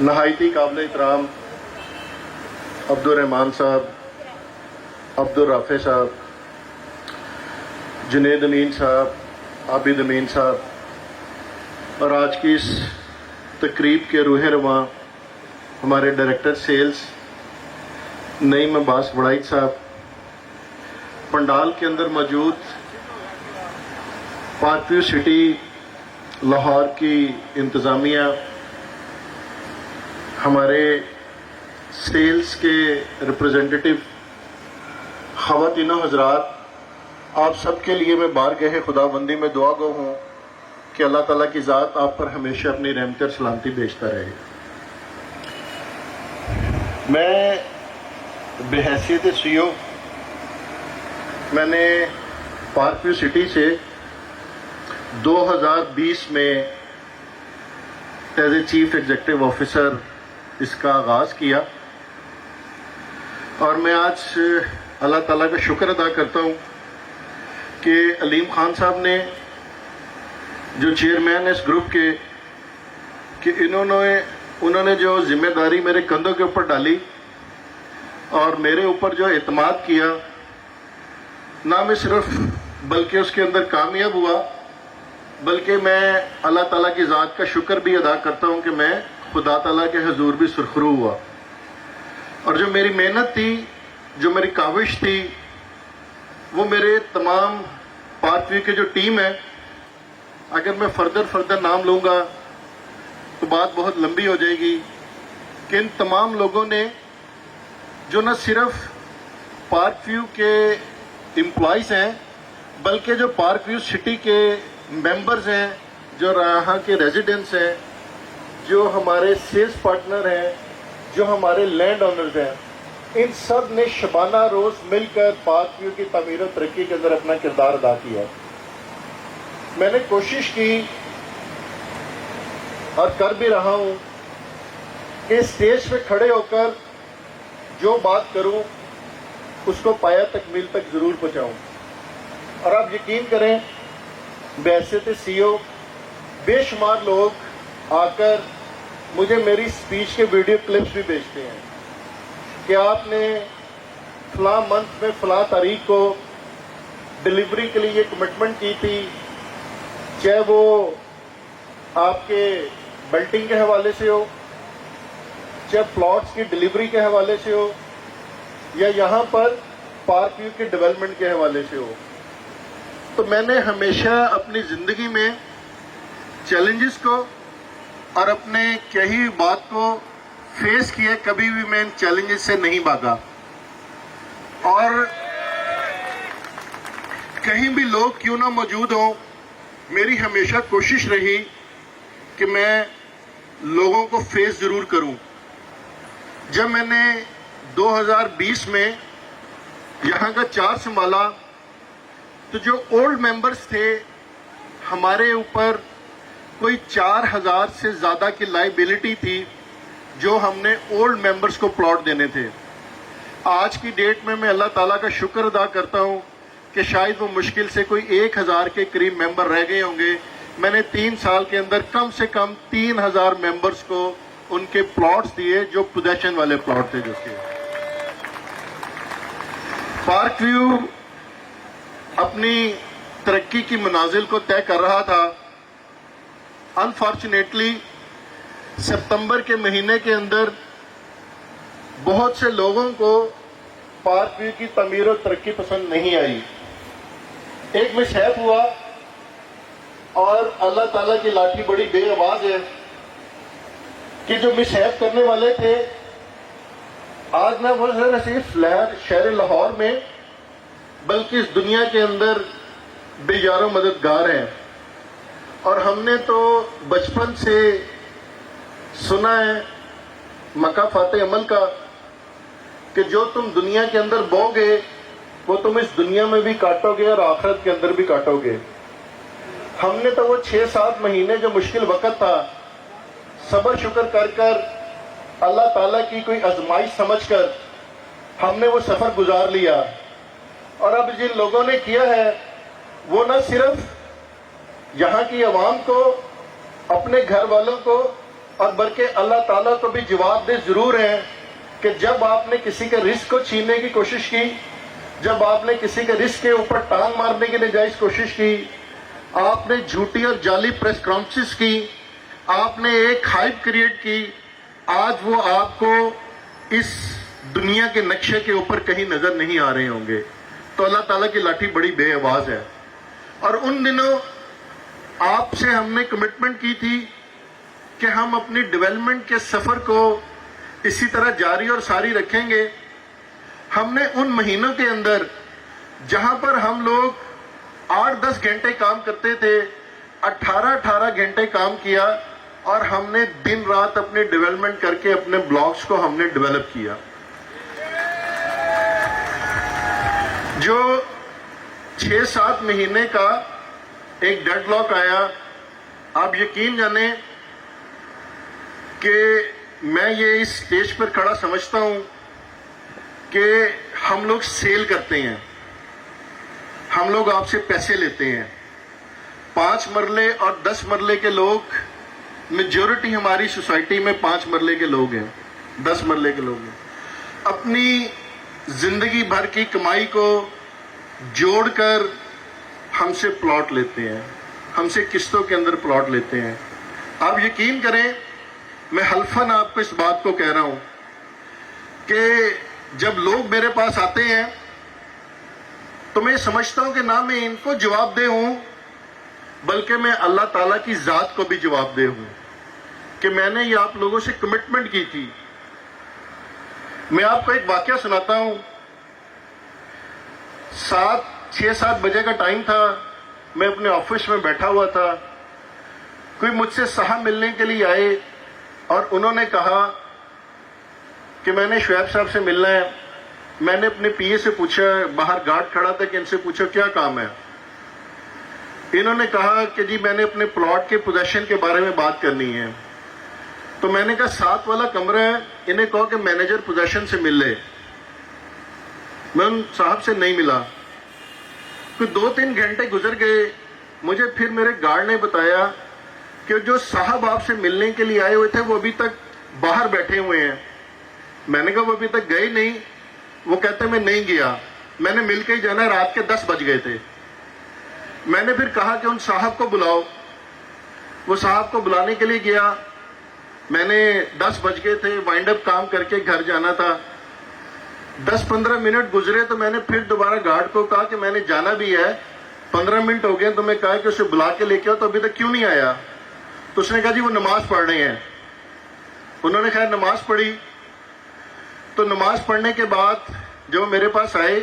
نہایتی قابل احترام عبدالرحمان صاحب، عبدالرافع صاحب، جنید امین صاحب، عابد امین صاحب، اور آج کی اس تقریب کے روح رواں ہمارے ڈائریکٹر سیلز نعیم عباس وڑائچ صاحب، پنڈال کے اندر موجود پارک ویو سٹی لاہور کی انتظامیہ، ہمارے سیلز کے ریپریزنٹیٹیو، خواتین و حضرات، آپ سب کے لیے میں بارگاہ خداوندی میں دعا گو ہوں کہ اللہ تعالیٰ کی ذات آپ پر ہمیشہ اپنی رحمت اور سلامتی بھیجتا رہے۔ میں بحیثیت سی او، میں نے پارک ویو سٹی سے 2020 میں as a chief executive officer اس کا آغاز کیا، اور میں آج اللہ تعالیٰ کا شکر ادا کرتا ہوں کہ علیم خان صاحب نے جو چیئرمین اس گروپ کے، کہ انہوں نے جو ذمہ داری میرے کندھوں کے اوپر ڈالی اور میرے اوپر جو اعتماد کیا، نہ میں صرف بلکہ اس کے اندر کامیاب ہوا، بلکہ میں اللہ تعالیٰ کی ذات کا شکر بھی ادا کرتا ہوں کہ میں خدا تعالیٰ کے حضور بھی سرخرو ہوا، اور جو میری محنت تھی، جو میری کاوش تھی، وہ میرے تمام پارک ویو کے جو ٹیم ہے، اگر میں فردر نام لوں گا تو بات بہت لمبی ہو جائے گی، کہ ان تمام لوگوں نے جو نہ صرف پارک ویو کے امپلائیز ہیں، بلکہ جو پارک ویو سٹی کے ممبرز ہیں، جو یہاں کے ریزیڈنٹس ہیں، جو ہمارے سیلز پارٹنر ہیں، جو ہمارے لینڈ آنرز ہیں، ان سب نے شبانہ روز مل کر پارک ویو کی تعمیر و ترقی کے اندر اپنا کردار ادا کیا۔ میں نے کوشش کی اور کر بھی رہا ہوں کہ اسٹیج پہ کھڑے ہو کر جو بات کروں اس کو پایہ تکمیل تک ضرور پہنچاؤں، اور آپ یقین کریں بحیثیت سی او بے شمار لوگ آ کر مجھے میری اسپیچ کے ویڈیو کلپس بھی بھیجتے ہیں کہ آپ نے فلاں منتھ میں فلاں تاریخ کو ڈیلیوری کے لیے یہ کمٹمنٹ کی تھی، چاہے وہ آپ کے بلٹنگ کے حوالے سے ہو، چاہے پلاٹس کی ڈیلیوری کے حوالے سے ہو، یا یہاں پر پارک ویو کے ڈیولپمنٹ کے حوالے سے ہو۔ تو میں نے ہمیشہ اپنی زندگی میں چیلنجز کو اور اپنے کہی بات کو فیس کیا، کبھی بھی میں ان چیلنجز سے نہیں بھاگا، اور کہیں بھی لوگ کیوں نہ موجود ہوں، میری ہمیشہ کوشش رہی کہ میں لوگوں کو فیس ضرور کروں۔ جب میں نے 2020 میں یہاں کا چارج سنبھالا تو جو اولڈ ممبرز تھے، ہمارے اوپر کوئی 4000 سے زیادہ کی لائبلٹی تھی جو ہم نے اولڈ ممبرز کو پلاٹ دینے تھے۔ آج کی ڈیٹ میں اللہ تعالیٰ کا شکر ادا کرتا ہوں کہ شاید وہ مشکل سے کوئی 1000 کے قریب ممبر رہ گئے ہوں گے۔ میں نے 3 سال کے اندر کم سے کم 3000 ممبرز کو ان کے پلاٹس دیے جو پوزیشن والے پلاٹ تھے۔ جس کے پارک ویو اپنی ترقی کی منازل کو طے کر رہا تھا۔ انفارچونیٹلی ستمبر کے مہینے کے اندر بہت سے لوگوں کو پارک ویو کی تعمیر و ترقی پسند نہیں آئی۔ ایک مس ہیپ ہوا، اور اللہ تعالیٰ کی لاٹھی بڑی بے آواز ہے کہ جو مس ہیپ کرنے والے تھے، آج نہ وہ صرف شہر لاہور میں بلکہ اس دنیا کے اندر بے یار و مددگار ہیں۔ اور ہم نے تو بچپن سے سنا ہے مکافات عمل کا کہ جو تم دنیا کے اندر بو گے وہ تم اس دنیا میں بھی کاٹو گے اور آخرت کے اندر بھی کاٹو گے۔ ہم نے تو وہ 6-7 مہینے جو مشکل وقت تھا، صبر شکر کر کر اللہ تعالیٰ کی کوئی آزمائش سمجھ کر ہم نے وہ سفر گزار لیا۔ اور اب جن لوگوں نے کیا ہے وہ نہ صرف یہاں کی عوام کو، اپنے گھر والوں کو اور بلکہ اللہ تعالیٰ کو بھی جواب دہ ضرور ہیں کہ جب آپ نے کسی کے رزق کو چھیننے کی کوشش کی، جب آپ نے کسی کے رزق کے اوپر ٹانگ مارنے کی ناجائز کوشش کی، آپ نے جھوٹی اور جعلی پریس کانفرنس کی، آپ نے ایک ہائپ کریٹ کی، آج وہ آپ کو اس دنیا کے نقشے کے اوپر کہیں نظر نہیں آ رہے ہوں گے۔ تو اللہ تعالیٰ کی لاٹھی بڑی بے آواز ہے۔ اور ان دنوں آپ سے ہم نے کمٹمنٹ کی تھی کہ ہم اپنی ڈیولپمنٹ کے سفر کو اسی طرح جاری اور ساری رکھیں گے۔ ہم نے ان مہینوں کے اندر جہاں پر ہم لوگ 8-10 گھنٹے کام کرتے تھے، 18 گھنٹے کام کیا، اور ہم نے دن رات اپنی ڈیولپمنٹ کر کے اپنے بلاکس کو ہم نے ڈیولپ کیا۔ جو 6-7 مہینے کا ایک ڈیڈ لاک آیا، آپ یقین جانیں کہ میں یہ اس اسٹیج پر کھڑا سمجھتا ہوں کہ ہم لوگ سیل کرتے ہیں، ہم لوگ آپ سے پیسے لیتے ہیں۔ 5 مرلے اور 10 مرلے کے لوگ، میجورٹی ہماری سوسائٹی میں 5 مرلے کے لوگ ہیں، 10 مرلے کے لوگ ہیں، اپنی زندگی بھر کی کمائی کو جوڑ کر ہم سے پلاٹ لیتے ہیں، ہم سے قسطوں کے اندر پلاٹ لیتے ہیں۔ آپ یقین کریں، میں حلفاً آپ کو اس بات کو کہہ رہا ہوں کہ جب لوگ میرے پاس آتے ہیں تو میں سمجھتا ہوں کہ نہ میں ان کو جواب دہ ہوں، بلکہ میں اللہ تعالیٰ کی ذات کو بھی جواب دہ ہوں کہ میں نے یہ آپ لوگوں سے کمٹمنٹ کی تھی۔ میں آپ کو ایک واقعہ سناتا ہوں۔ 6-7 بجے کا ٹائم تھا، میں اپنے آفس میں بیٹھا ہوا تھا، کوئی مجھ سے صاحب ملنے کے لیے آئے اور انہوں نے کہا کہ میں نے شعیب صاحب سے ملنا ہے۔ میں نے اپنے پی اے سے پوچھا، باہر گارڈ کھڑا تھا، کہ ان سے پوچھا کیا کام ہے۔ انہوں نے کہا کہ جی میں نے اپنے پلاٹ کے پوزیشن کے بارے میں بات کرنی ہے۔ تو میں نے کہا 7 والا کمرہ ہے، انہیں کہو کہ مینیجر پوزیشن سے مل لے۔ میں ان صاحب سے نہیں ملا، کوئی 2-3 گھنٹے گزر گئے، مجھے پھر میرے گارڈ نے بتایا کہ جو صاحب آپ سے ملنے کے لیے آئے ہوئے تھے وہ ابھی تک باہر بیٹھے ہوئے ہیں۔ میں نے کہا وہ ابھی تک گئے نہیں؟ وہ کہتے میں نہیں گیا، میں نے مل کے ہی جانا، رات کے 10 بج گئے تھے۔ میں نے پھر کہا کہ ان صاحب کو بلاؤ۔ وہ صاحب کو بلانے کے لیے گیا، میں نے 10 بج گئے تھے، وائنڈ اپ کام کر کے گھر جانا تھا۔ 10-15 منٹ گزرے تو میں نے پھر دوبارہ گارڈ کو کہا کہ میں نے جانا بھی ہے، 15 منٹ ہو گئے، تو میں کہا کہ اسے بلا کے لے کے آؤ، تو ابھی تک کیوں نہیں آیا؟ تو اس نے کہا جی وہ نماز پڑھ رہے ہیں۔ انہوں نے خیر نماز پڑھی، تو نماز پڑھنے کے بعد جب میرے پاس آئے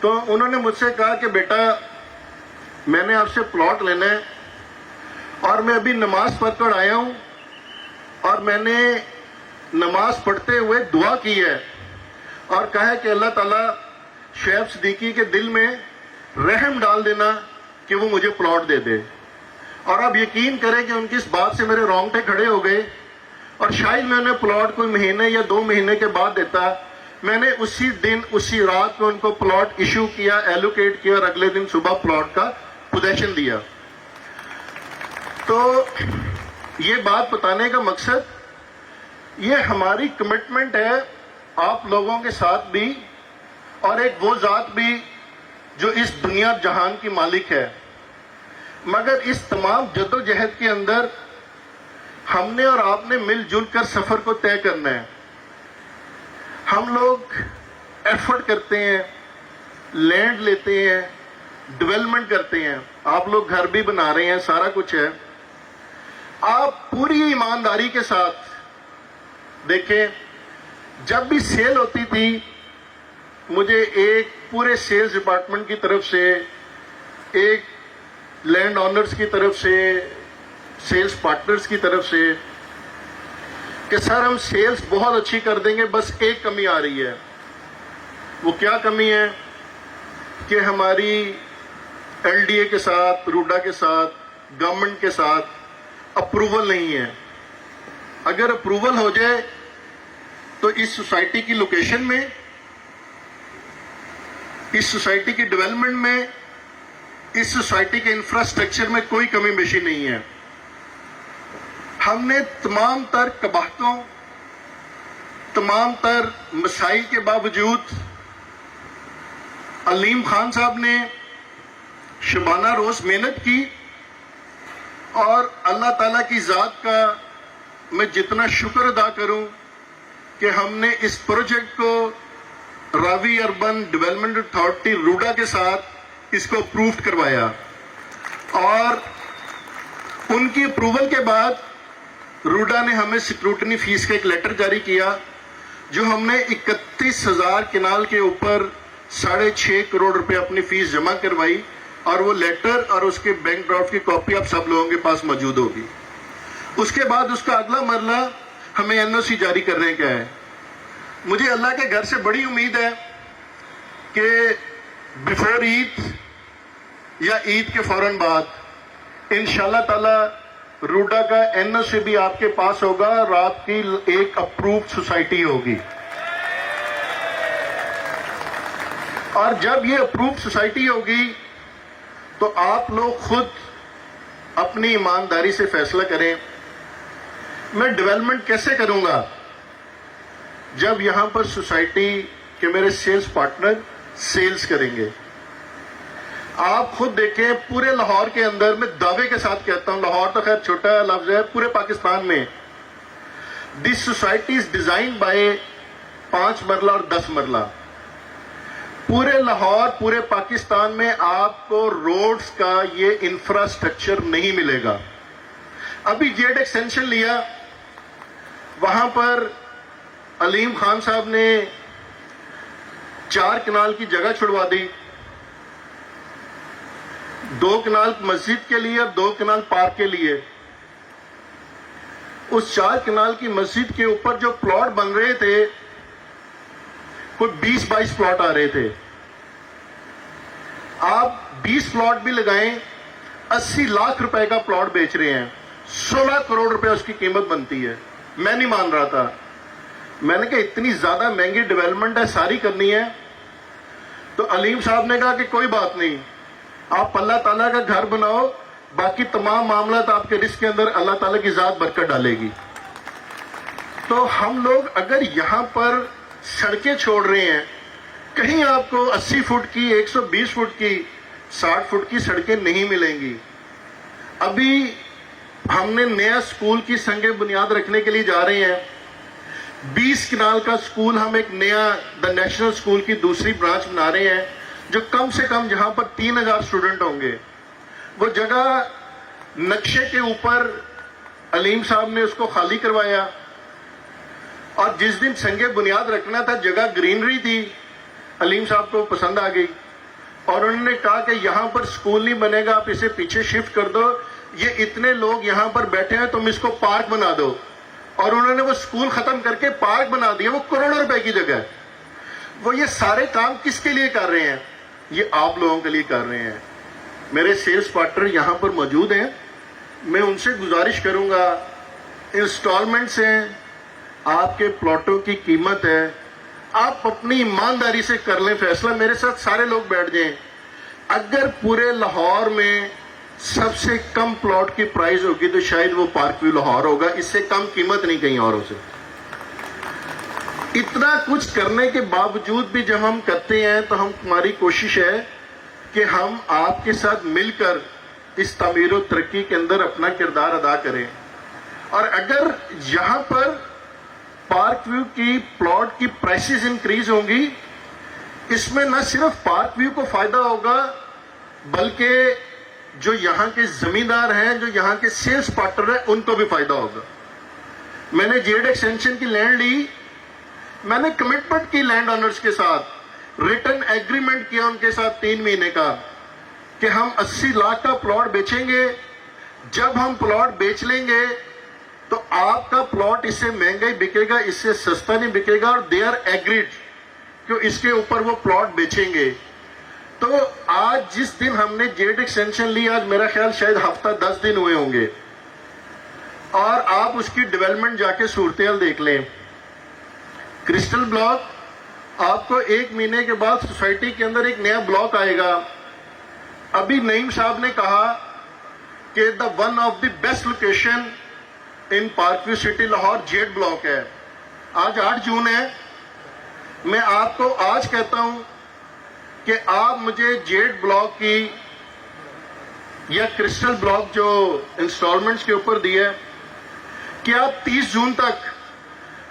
تو انہوں نے مجھ سے کہا کہ بیٹا میں نے آپ سے پلاٹ لینا ہے، اور میں ابھی نماز پڑھ کر آیا ہوں، اور میں نے نماز پڑھتے ہوئے دعا کی ہے اور کہا ہے کہ اللہ تعالیٰ شعیب صدیقی کے دل میں رحم ڈال دینا کہ وہ مجھے پلاٹ دے دے۔ اور آپ یقین کریں کہ ان کی اس بات سے میرے رونگٹے کھڑے ہو گئے، اور شاید میں انہیں پلاٹ کوئی مہینے یا 2 مہینے کے بعد دیتا۔ میں نے اسی دن اسی رات کو ان کو پلاٹ ایشو کیا، ایلوکیٹ کیا، اور اگلے دن صبح پلاٹ کا پوزیشن دیا۔ تو یہ بات بتانے کا مقصد یہ ہماری کمٹمنٹ ہے آپ لوگوں کے ساتھ بھی، اور ایک وہ ذات بھی جو اس دنیا جہان کی مالک ہے۔ مگر اس تمام جد و جہد کے اندر ہم نے اور آپ نے مل جل کر سفر کو طے کرنا ہے۔ ہم لوگ ایفرٹ کرتے ہیں، لینڈ لیتے ہیں، ڈیولپمنٹ کرتے ہیں، آپ لوگ گھر بھی بنا رہے ہیں، سارا کچھ ہے۔ آپ پوری ایمانداری کے ساتھ دیکھیں، جب بھی سیل ہوتی تھی مجھے ایک پورے سیلز ڈپارٹمنٹ کی طرف سے، ایک لینڈ آنرز کی طرف سے، سیلز پارٹنرز کی طرف سے کہ سر ہم سیلز بہت اچھی کر دیں گے، بس ایک کمی آ رہی ہے۔ وہ کیا کمی ہے کہ ہماری ایل ڈی اے کے ساتھ، روڈا کے ساتھ، گورنمنٹ کے ساتھ اپروول نہیں ہے۔ اگر اپروول ہو جائے تو اس سوسائٹی کی لوکیشن میں، اس سوسائٹی کی ڈیولپمنٹ میں، اس سوسائٹی کے انفراسٹرکچر میں کوئی کمی بیشی نہیں ہے۔ ہم نے تمام تر قباحتوں، تمام تر مسائل کے باوجود علیم خان صاحب نے شبانہ روز محنت کی، اور اللہ تعالیٰ کی ذات کا میں جتنا شکر ادا کروں کہ ہم نے اس پروجیکٹ کو راوی اربن ڈیولپمنٹ اتھارٹی روڈا کے ساتھ اس کو اپروو کروایا، اور ان کی اپروول کے بعد روڈا نے ہمیں سکروٹنی فیس کا ایک لیٹر جاری کیا، جو ہم نے 31,000 کنال کے اوپر 6.5 کروڑ روپے اپنی فیس جمع کروائی، اور وہ لیٹر اور اس کے بینک ڈرافٹ کی کاپی اب سب لوگوں کے پاس موجود ہوگی۔ اس کے بعد اس کا اگلا مرحلہ ہمیں NOC جاری کرنے کا ہے۔ مجھے اللہ کے گھر سے بڑی امید ہے کہ بیفور عید یا عید کے فوراً بعد انشاءاللہ تعالی روڈا کا NOC بھی آپ کے پاس ہوگا، اور آپ کی ایک اپرووڈ سوسائٹی ہوگی، اور جب یہ اپرووڈ سوسائٹی ہوگی تو آپ لوگ خود اپنی ایمانداری سے فیصلہ کریں میں ڈیولپمنٹ کیسے کروں گا۔ جب یہاں پر سوسائٹی کے میرے سیلز پارٹنر سیلز کریں گے، آپ خود دیکھیں پورے لاہور کے اندر، میں دعوے کے ساتھ کہتا ہوں، لاہور تو خیر چھوٹا لفظ ہے، پورے پاکستان میں this society is designed by 5 مرلہ اور 10 مرلہ۔ پورے لاہور، پورے پاکستان میں آپ کو روڈز کا یہ انفراسٹرکچر نہیں ملے گا۔ ابھی جیڈ ایکسٹینشن لیا، وہاں پر علیم خان صاحب نے 4 کنال کی جگہ چھڑوا دی، 2 کنال مسجد کے لیے اور 2 کنال پارک کے لیے۔ اس 4 کنال کی مسجد کے اوپر جو پلاٹ بن رہے تھے، کوئی 20-22 پلاٹ آ رہے تھے۔ آپ 20 پلاٹ بھی لگائیں، 80 لاکھ روپے کا پلاٹ بیچ رہے ہیں، 16 کروڑ روپے اس کی قیمت بنتی ہے۔ میں نہیں مان رہا تھا، میں نے کہا اتنی زیادہ مہنگی ڈیولپمنٹ ہے، ساری کرنی ہے۔ تو علیم صاحب نے کہا کہ کوئی بات نہیں، آپ اللہ تعالیٰ کا گھر بناؤ، باقی تمام معاملات آپ کے رزق کے اندر اللہ تعالیٰ کی ذات برکت ڈالے گی۔ تو ہم لوگ اگر یہاں پر سڑکیں چھوڑ رہے ہیں، کہیں آپ کو 80 فٹ کی، 120 فٹ کی، 60 فٹ کی سڑکیں نہیں ملیں گی۔ ابھی ہم نے نیا سکول کی سنگ بنیاد رکھنے کے لیے جا رہے ہیں، 20 کنال کا سکول، ہم ایک نیا دا نیشنل سکول کی دوسری برانچ بنا رہے ہیں، جو کم سے کم جہاں پر 3000 اسٹوڈنٹ ہوں گے۔ وہ جگہ نقشے کے اوپر علیم صاحب نے اس کو خالی کروایا، اور جس دن سنگ بنیاد رکھنا تھا جگہ گرینری تھی، علیم صاحب کو پسند آ گئی، اور انہوں نے کہا کہ یہاں پر سکول نہیں بنے گا، آپ اسے پیچھے شفٹ کر دو، یہ اتنے لوگ یہاں پر بیٹھے ہیں، تم اس کو پارک بنا دو۔ اور انہوں نے وہ سکول ختم کر کے پارک بنا دیا، وہ کروڑوں روپے کی جگہ ہے۔ وہ یہ سارے کام کس کے لیے کر رہے ہیں؟ یہ آپ لوگوں کے لیے کر رہے ہیں۔ میرے سیلز پارٹنر یہاں پر موجود ہیں، میں ان سے گزارش کروں گا، انسٹالمنٹس ہیں، آپ کے پلاٹوں کی قیمت ہے، آپ اپنی ایمانداری سے کر لیں فیصلہ، میرے ساتھ سارے لوگ بیٹھ جائیں۔ اگر پورے لاہور میں سب سے کم پلاٹ کی پرائز ہوگی تو شاید وہ پارک ویو لاہور ہوگا، اس سے کم قیمت نہیں کہیں اور ہو سکتی۔ اتنا کچھ کرنے کے باوجود بھی جب ہم کرتے ہیں تو ہماری کوشش ہے کہ ہم آپ کے ساتھ مل کر اس تعمیر و ترقی کے اندر اپنا کردار ادا کریں۔ اور اگر یہاں پر پارک ویو کی پلاٹ کی پرائسز انکریز ہوں گی، اس میں نہ صرف پارک ویو کو فائدہ ہوگا بلکہ جو یہاں کے زمیندار ہیں، جو یہاں کے سیلز پارٹنر ہیں، ان کو بھی فائدہ ہوگا۔ میں نے جیڈ ایکسٹینشن کی لینڈ لی، میں نے کمٹمنٹ کی لینڈ آنرز کے ساتھ، ریٹن ایگریمنٹ کیا ان کے ساتھ 3 مہینے کا، کہ ہم 80 لاکھ کا پلاٹ بیچیں گے۔ جب ہم پلاٹ بیچ لیں گے تو آپ کا پلاٹ اس سے مہنگا ہی بکے گا، اس سے سستا نہیں بکے گا، اور دے آر ایگریڈ کہ اس کے اوپر وہ پلاٹ بیچیں گے۔ تو آج جس دن ہم نے جیڈ ایکسٹینشن لی، آج میرا خیال شاید ہفتہ 10 دن ہوئے ہوں گے، اور آپ اس کی ڈیولپمنٹ جا کے صورتحال دیکھ لیں۔ کرسٹل بلاک، آپ کو 1 مہینے کے بعد سوسائٹی کے اندر ایک نیا بلاک آئے گا۔ ابھی نعیم صاحب نے کہا کہ one of the best location in park view city Lahore Z block ہے. آج 8 جون ہے. میں آپ کو آج کہتا ہوں کہ آپ مجھے جیڈ بلاک کی یا کرسٹل بلاک جو انسٹالمنٹس کے اوپر دیا ہے کہ آپ 30 جون تک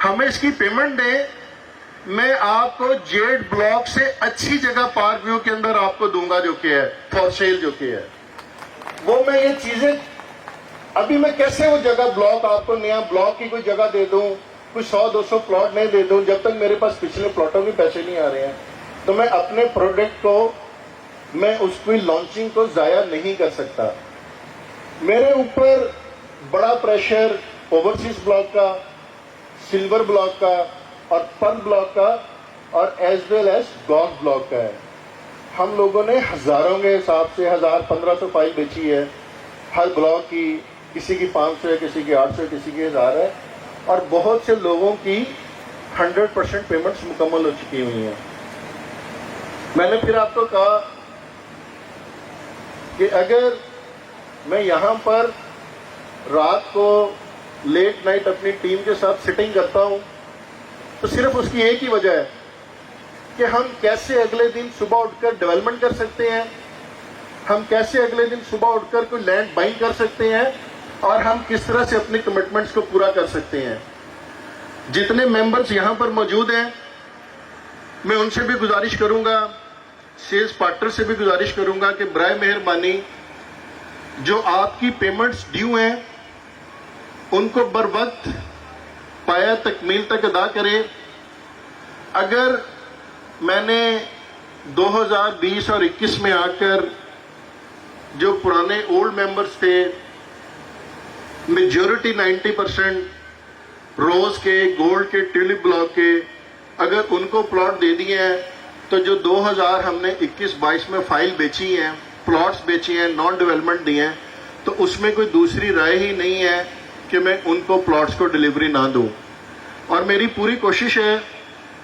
ہمیں اس کی پیمنٹ دیں. میں آپ کو جیڈ بلاک سے اچھی جگہ پارک ویو کے اندر آپ کو دوں گا جو کہ ہے فار سیل جو کہ ہے. وہ میں یہ چیزیں ابھی میں کیسے وہ جگہ بلاک آپ کو نیا بلاک کی کوئی جگہ دے دوں, کوئی 100-200 پلاٹ نہیں دے دوں جب تک میرے پاس پچھلے پلاٹوں کے پیسے نہیں آ رہے ہیں. تو میں اپنے پروڈکٹ کو میں اس کی لانچنگ کو ضائع نہیں کر سکتا. میرے اوپر بڑا پریشر اوورسیز بلاک کا, سلور بلاک کا اور پرل بلاک کا اور as well as golf block کا ہے. ہم لوگوں نے ہزاروں کے حساب سے 1000-1500 فائل بیچی ہے ہر بلاک کی. کسی کی 500 ہے, کسی کی 800 ہے, کسی کی 1000 ہے. اور بہت سے لوگوں کی 100% پیمنٹس مکمل ہو چکی ہوئی ہیں. میں نے پھر آپ کو کہا کہ اگر میں یہاں پر رات کو لیٹ نائٹ اپنی ٹیم کے ساتھ سٹنگ کرتا ہوں تو صرف اس کی ایک ہی وجہ ہے کہ ہم کیسے اگلے دن صبح اٹھ کر ڈیولپمنٹ کر سکتے ہیں, ہم کیسے اگلے دن صبح اٹھ کر کوئی لینڈ بائنگ کر سکتے ہیں, اور ہم کس طرح سے اپنی کمٹمنٹس کو پورا کر سکتے ہیں. جتنے ممبرز یہاں پر موجود ہیں میں ان سے بھی گزارش کروں گا, سیلز پارٹنر سے بھی گزارش کروں گا کہ برائے مہربانی جو آپ کی پیمنٹس ڈیو ہیں ان کو بر وقت پایا تکمیل تک ادا کریں. اگر میں نے 2020 اور 21 میں آ کر جو پرانے اولڈ ممبرز تھے میجورٹی 90% روز کے, گولڈ کے, ٹیولپ بلاک کے, اگر ان کو پلاٹ دے دیے ہیں تو جو 2000 ہم نے 21-22 میں فائل بیچی ہیں, پلاٹس بیچی ہیں, نان ڈیولپمنٹ دیے ہیں, تو اس میں کوئی دوسری رائے ہی نہیں ہے کہ میں ان کو پلاٹس کو ڈیلیوری نہ دوں. اور میری پوری کوشش ہے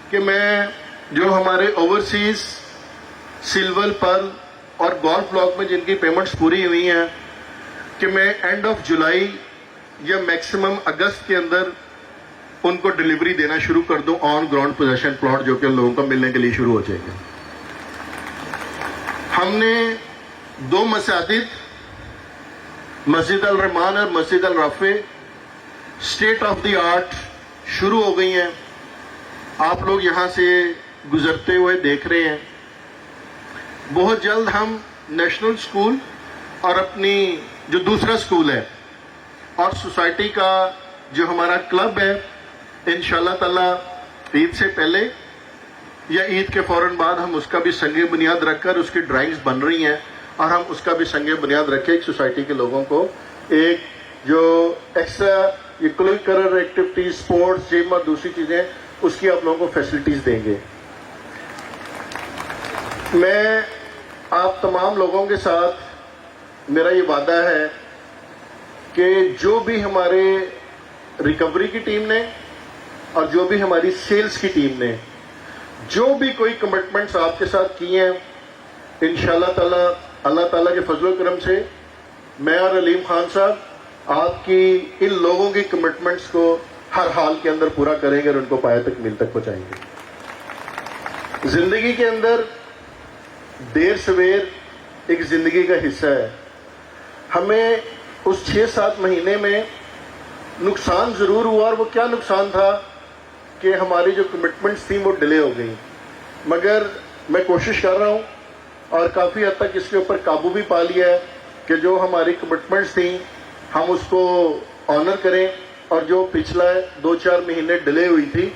کہ میں جو ہمارے اوورسیز سلور, پرل اور گولف بلاک میں جن کی پیمنٹس پوری ہوئی ہیں کہ میں اینڈ آف جولائی یا میکسیمم اگست کے اندر ان کو ڈیلیوری دینا شروع کر دوں آن گراؤنڈ پوزیشن پلاٹ جو کہ ان لوگوں کو ملنے کے لیے شروع ہو جائے گا. ہم نے 2 مساجد, مسجد الرحمان اور مسجد الرافع, اسٹیٹ آف دی آرٹ شروع ہو گئی ہیں. آپ لوگ یہاں سے گزرتے ہوئے دیکھ رہے ہیں. بہت جلد ہم نیشنل اسکول اور اپنی جو دوسرا اسکول ہے اور سوسائٹی کا جو ہمارا کلب ہے انشاءاللہ تعالی عید سے پہلے یا عید کے فوراً بعد ہم اس کا بھی سنگ بنیاد رکھ کر, اس کی ڈرائنگز بن رہی ہیں اور ہم اس کا بھی سنگ بنیاد رکھ کے ایک سوسائٹی کے لوگوں کو ایک جو ایکسٹرا یہ کلر ایکٹیویٹیز, اسپورٹس, جم اور دوسری چیزیں اس کی آپ لوگوں کو فیسلٹیز دیں گے. میں آپ تمام لوگوں کے ساتھ میرا یہ وعدہ ہے کہ جو بھی ہمارے ریکوری کی ٹیم نے اور جو بھی ہماری سیلز کی ٹیم نے جو بھی کوئی کمٹمنٹس آپ کے ساتھ کی ہیں انشاءاللہ تعالی اللہ تعالیٰ کے فضل و کرم سے میں اور علیم خان صاحب آپ کی ان لوگوں کی کمٹمنٹس کو ہر حال کے اندر پورا کریں گے اور ان کو پایا تکمیل تک پہنچائیں گے. زندگی کے اندر دیر سویر ایک زندگی کا حصہ ہے. ہمیں اس 6-7 مہینے میں نقصان ضرور ہوا, اور وہ کیا نقصان تھا کہ ہماری جو کمٹمنٹس تھیں وہ ڈیلے ہو گئیں, مگر میں کوشش کر رہا ہوں اور کافی حد تک اس کے اوپر قابو بھی پا لیا ہے کہ جو ہماری کمٹمنٹس تھیں ہم اس کو آنر کریں, اور جو پچھلا 2-4 مہینے ڈیلے ہوئی تھی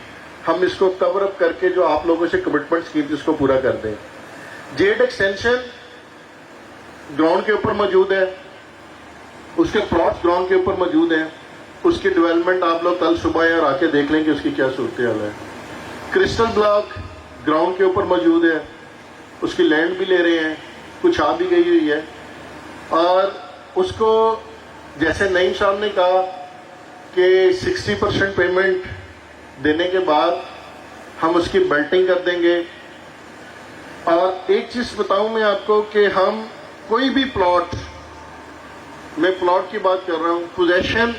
ہم اس کو کور اپ کر کے جو آپ لوگوں سے کمٹمنٹس کی تھی اس کو پورا کر دیں. جیڈ ایکسٹینشن گراؤنڈ کے اوپر موجود ہے, اس کے پلاٹس گراؤنڈ کے اوپر موجود ہیں, اس کی ڈیولپمنٹ آپ لوگ کل صبح آئیں اور آ کے دیکھ لیں کہ اس کی کیا صورتحال ہے. کرسٹل بلاک گراؤنڈ کے اوپر موجود ہے, اس کی لینڈ بھی لے رہے ہیں, کچھ آ بھی گئی ہوئی ہے, اور اس کو جیسے نعیم صاحب نے کہا کہ 60% پیمنٹ دینے کے بعد ہم اس کی بیلٹنگ کر دیں گے. اور ایک چیز بتاؤں میں آپ کو کہ ہم کوئی بھی پلاٹ, میں پلاٹ کی بات کر رہا ہوں, پوزیشن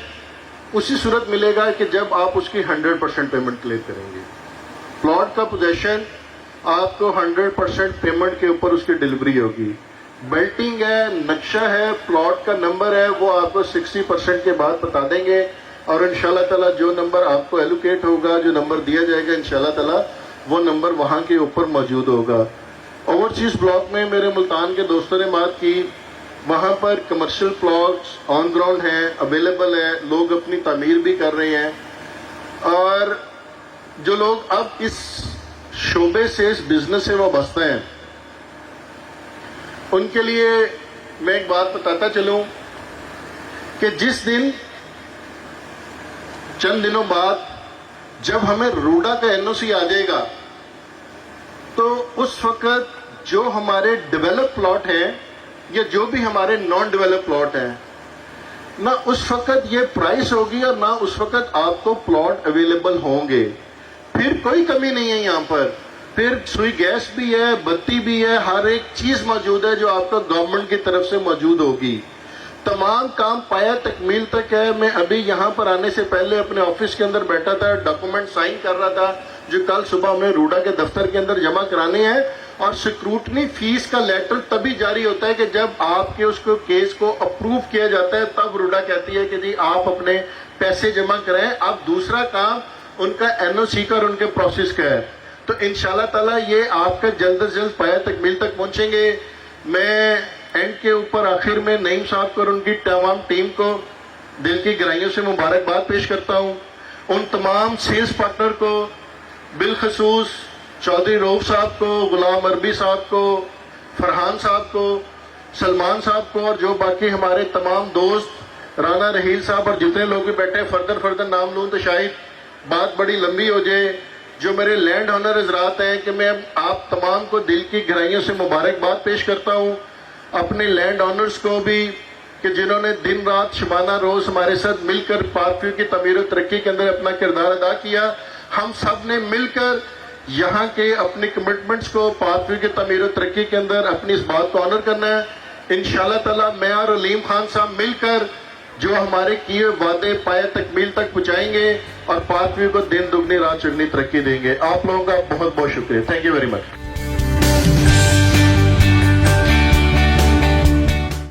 اسی صورت ملے گا کہ جب آپ اس کی 100% پیمنٹ کلیئر کریں گے. پلاٹ کا پوزیشن آپ کو 100% پیمنٹ کے اوپر اس کی ڈیلیوری ہوگی. بیلٹنگ ہے, نقشہ ہے, پلاٹ کا نمبر ہے, وہ آپ کو 60% کے بعد بتا دیں گے, اور انشاءاللہ تعالیٰ جو نمبر آپ کو ایلوکیٹ ہوگا, جو نمبر دیا جائے گا, انشاءاللہ تعالیٰ وہ نمبر وہاں کے اوپر موجود ہوگا. اوورسیز بلاک میں میرے ملتان کے دوستوں نے بات کی, وہاں پر کمرشل پلاٹس آن گراؤنڈ ہیں, اویلیبل ہے, لوگ اپنی تعمیر بھی کر رہے ہیں. اور جو لوگ اب اس شعبے سے, اس بزنس سے وابستہ ہیں, ان کے لیے میں ایک بات بتاتا چلوں کہ جس دن چند دنوں بعد جب ہمیں روڈا کا NOC آ جائے گا, تو اس وقت جو ہمارے ڈیولپ پلاٹ ہیں یا جو بھی ہمارے نان ڈیولپ پلاٹ ہیں, نہ اس وقت یہ پرائس ہوگی اور نہ اس وقت آپ کو پلاٹ اویلیبل ہوں گے. پھر کوئی کمی نہیں ہے یہاں پر, پھر سوئی گیس بھی ہے, بتی بھی ہے, ہر ایک چیز موجود ہے جو آپ کو گورنمنٹ کی طرف سے موجود ہوگی. تمام کام پایا تکمیل تک ہے. میں ابھی یہاں پر آنے سے پہلے اپنے آفس کے اندر بیٹھا تھا, ڈاکومنٹ سائن کر رہا تھا جو کل صبح ہمیں روڈا کے دفتر کے اندر جمع کرانے ہیں. اور سکروٹنی فیس کا لیٹر تبھی جاری ہوتا ہے کہ جب آپ کے اس کو کیس کو اپروو کیا جاتا ہے, تب روڈا کہتی ہے کہ جی آپ اپنے پیسے جمع کریں. اب دوسرا کام ان کا NOC کا اور ان کے پروسیس کا ہے. تو انشاءاللہ تعالیٰ یہ آپ کا جلد از جلد پایا تکمیل تک پہنچیں گے. میں اینڈ کے اوپر آخر میں نعیم صاحب کو اور ان کی تمام ٹیم کو دل کی گہرائیوں سے مبارکباد پیش کرتا ہوں. ان تمام سیلز پارٹنر کو, بالخصوص چودھری روف صاحب کو, غلام عربی صاحب کو, فرحان صاحب کو, سلمان صاحب کو, اور جو باقی ہمارے تمام دوست, رانا رحیل صاحب اور جتنے لوگ بھی بیٹھے, فردر نام لوں تو شاید بات بڑی لمبی ہو جائے. جو میرے لینڈ آنر حضرات ہیں کہ میں آپ تمام کو دل کی گہرائیوں سے مبارکباد پیش کرتا ہوں. اپنے لینڈ آنرز کو بھی کہ جنہوں نے دن رات شبانہ روز ہمارے ساتھ مل کر پارک ویو کی تعمیر و ترقی کے اندر اپنا کردار ادا کیا. ہم سب نے مل کر یہاں کے اپنی کمٹمنٹس کو پارک ویو کی تعمیر و ترقی کے اندر اپنی اس بات کو آنر کرنا ہے. انشاءاللہ تعالیٰ میں اور علیم خان صاحب مل کر جو ہمارے کیے وعدے پایا تکمیل تک پہنچائیں گے اور پارک ویو کو دن دگنی رات چگنی ترقی دیں گے. آپ لوگوں کا بہت بہت شکریہ. Thank you very much.